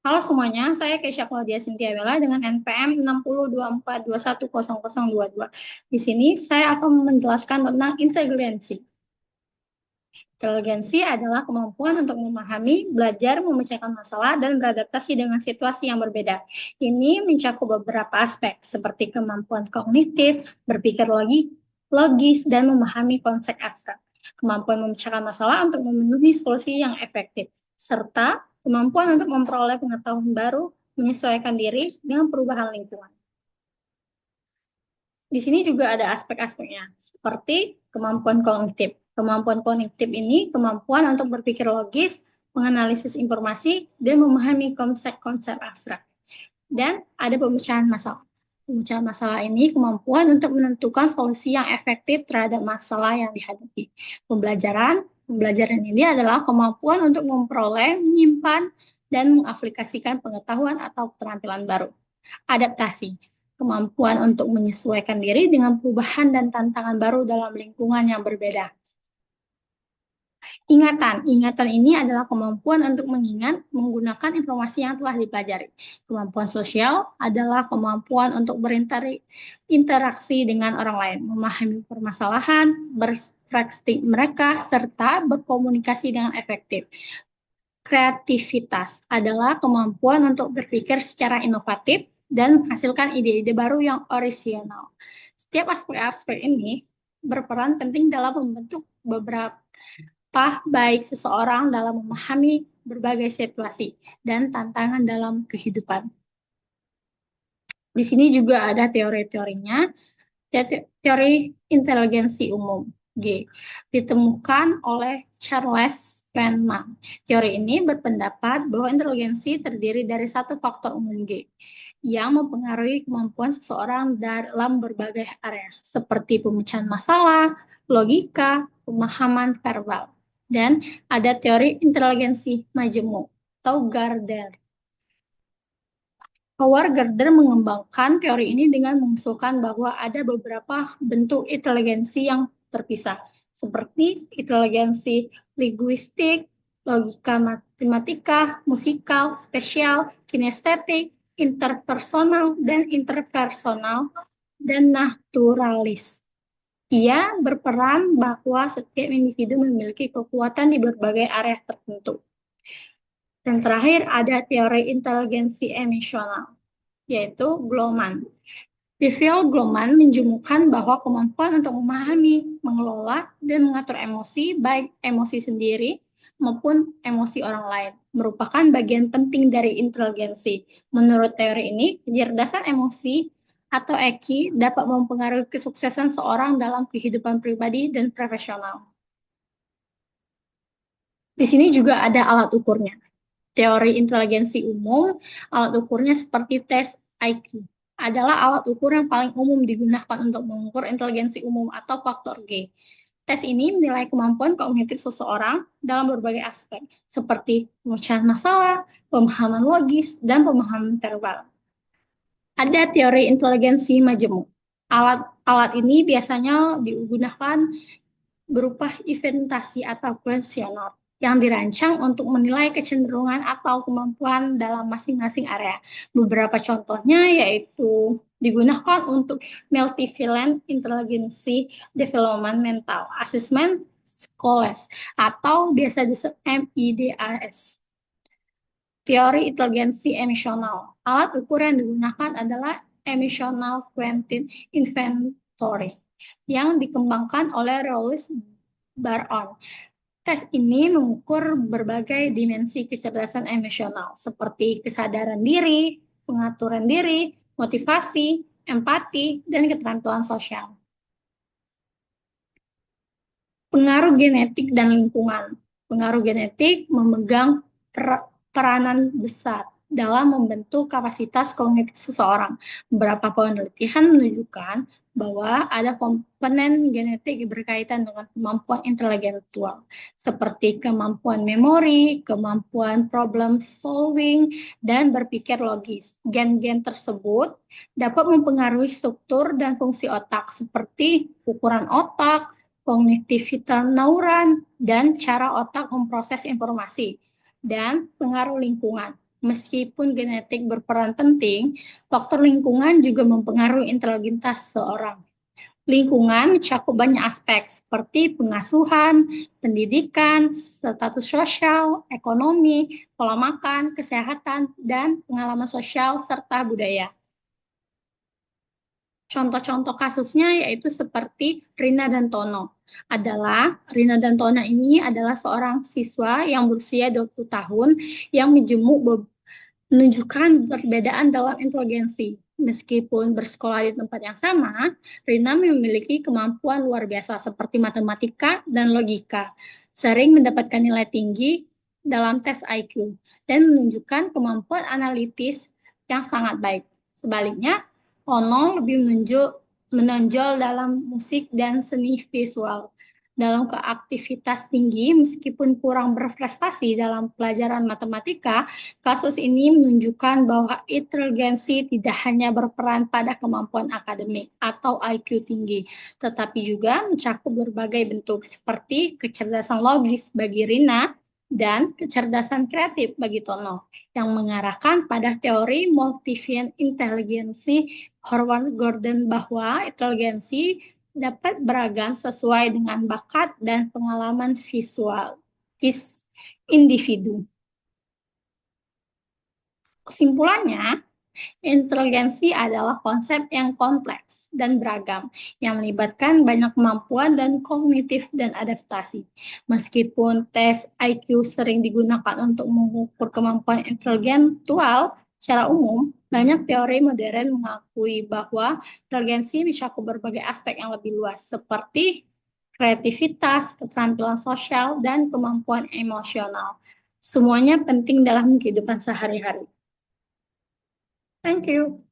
Halo semuanya, saya Keisha Claudia Cynthia Bella dengan NPM 6024210022. Di sini saya akan menjelaskan tentang inteligensi. Inteligensi adalah kemampuan untuk memahami, belajar, memecahkan masalah, dan beradaptasi dengan situasi yang berbeda. Ini mencakup beberapa aspek, seperti kemampuan kognitif, berpikir logis, dan memahami konsep abstrak. Kemampuan memecahkan masalah untuk memenuhi solusi yang efektif, serta kemampuan untuk memperoleh pengetahuan baru, menyesuaikan diri dengan perubahan lingkungan. Di sini juga ada aspek-aspeknya, seperti kemampuan kognitif. Kemampuan kognitif ini kemampuan untuk berpikir logis, menganalisis informasi, dan memahami konsep-konsep abstrak. Dan ada pemecahan masalah. Pemecahan masalah ini kemampuan untuk menentukan solusi yang efektif terhadap masalah yang dihadapi. Pembelajaran ini adalah kemampuan untuk memperoleh, menyimpan, dan mengaplikasikan pengetahuan atau keterampilan baru. Adaptasi, kemampuan untuk menyesuaikan diri dengan perubahan dan tantangan baru dalam lingkungan yang berbeda. Ingatan ini adalah kemampuan untuk mengingat menggunakan informasi yang telah dipelajari. Kemampuan sosial adalah kemampuan untuk berinteraksi dengan orang lain, memahami permasalahan, berekspresi mereka, serta berkomunikasi dengan efektif. Kreativitas adalah kemampuan untuk berpikir secara inovatif dan menghasilkan ide-ide baru yang orisinal. Setiap aspek-aspek ini berperan penting dalam membentuk beberapa baik seseorang dalam memahami berbagai situasi dan tantangan dalam kehidupan. Di sini juga ada teori-teorinya. Teori inteligensi umum G ditemukan oleh Charles Penman. Teori ini berpendapat bahwa inteligensi terdiri dari satu faktor umum G yang mempengaruhi kemampuan seseorang dalam berbagai area seperti pemecahan masalah, logika, pemahaman verbal. Dan ada teori inteligensi majemuk atau Gardner. Howard Gardner mengembangkan teori ini dengan mengusulkan bahwa ada beberapa bentuk inteligensi yang terpisah, seperti inteligensi linguistik, logika matematika, musikal, spesial, kinestetik, interpersonal, dan naturalis. Ia berperan bahwa setiap individu memiliki kekuatan di berbagai area tertentu. Dan terakhir ada teori inteligensi emosional, yaitu Goleman. Deville Goleman menjumukan bahwa kemampuan untuk memahami, mengelola, dan mengatur emosi, baik emosi sendiri maupun emosi orang lain, merupakan bagian penting dari inteligensi. Menurut teori ini, kecerdasan emosi atau EQ dapat mempengaruhi kesuksesan seorang dalam kehidupan pribadi dan profesional. Di sini juga ada alat ukurnya. Teori inteligensi umum, alat ukurnya seperti tes IQ, adalah alat ukur yang paling umum digunakan untuk mengukur inteligensi umum atau faktor G. Tes ini menilai kemampuan kognitif seseorang dalam berbagai aspek, seperti pemecahan masalah, pemahaman logis, dan pemahaman verbal. Ada teori inteligensi majemuk. Alat ini biasanya digunakan berupa inventasi atau kuesioner yang dirancang untuk menilai kecenderungan atau kemampuan dalam masing-masing area. Beberapa contohnya yaitu digunakan untuk multivalent intelligence developmental assessment scholars atau biasa disebut MIDAS. Teori inteligensi emosional. Alat ukur yang digunakan adalah Emotional Quotient Inventory yang dikembangkan oleh Rawls Baron. Tes ini mengukur berbagai dimensi kecerdasan emosional, seperti kesadaran diri, pengaturan diri, motivasi, empati, dan keterampilan sosial. Pengaruh genetik dan lingkungan. Pengaruh genetik memegang peranan besar dalam membentuk kapasitas kognitif seseorang. Beberapa penelitian menunjukkan bahwa ada komponen genetik berkaitan dengan kemampuan intelektual, seperti kemampuan memori, kemampuan problem solving, dan berpikir logis. Gen-gen tersebut dapat mempengaruhi struktur dan fungsi otak, seperti ukuran otak, kognitivitas neuron, dan cara otak memproses informasi, dan pengaruh lingkungan. Meskipun genetik berperan penting, faktor lingkungan juga mempengaruhi inteligentas seorang. Lingkungan mencakup banyak aspek seperti pengasuhan, pendidikan, status sosial, ekonomi, pola makan, kesehatan, dan pengalaman sosial serta budaya. Contoh-contoh kasusnya yaitu seperti Rina dan Tono. Rina dan Tono ini adalah seorang siswa yang berusia 20 tahun yang menunjukkan perbedaan dalam inteligensi. Meskipun bersekolah di tempat yang sama, Rina memiliki kemampuan luar biasa seperti matematika dan logika, sering mendapatkan nilai tinggi dalam tes IQ, dan menunjukkan kemampuan analitis yang sangat baik. Sebaliknya, Ono lebih menonjol dalam musik dan seni visual. Dalam keaktivitas tinggi, meskipun kurang berprestasi dalam pelajaran matematika, kasus ini menunjukkan bahwa inteligensi tidak hanya berperan pada kemampuan akademik atau IQ tinggi, tetapi juga mencakup berbagai bentuk seperti kecerdasan logis bagi Rina dan kecerdasan kreatif bagi Tono, yang mengarahkan pada teori multivariant inteligensi Howard Gordon bahwa inteligensi dapat beragam sesuai dengan bakat dan pengalaman visual individu. Kesimpulannya, inteligensi adalah konsep yang kompleks dan beragam, yang melibatkan banyak kemampuan dan kognitif dan adaptasi. Meskipun tes IQ sering digunakan untuk mengukur kemampuan intelektual secara umum, banyak teori modern mengakui bahwa inteligensi mencakup berbagai aspek yang lebih luas, seperti kreativitas, keterampilan sosial, dan kemampuan emosional. Semuanya penting dalam kehidupan sehari-hari. Thank you.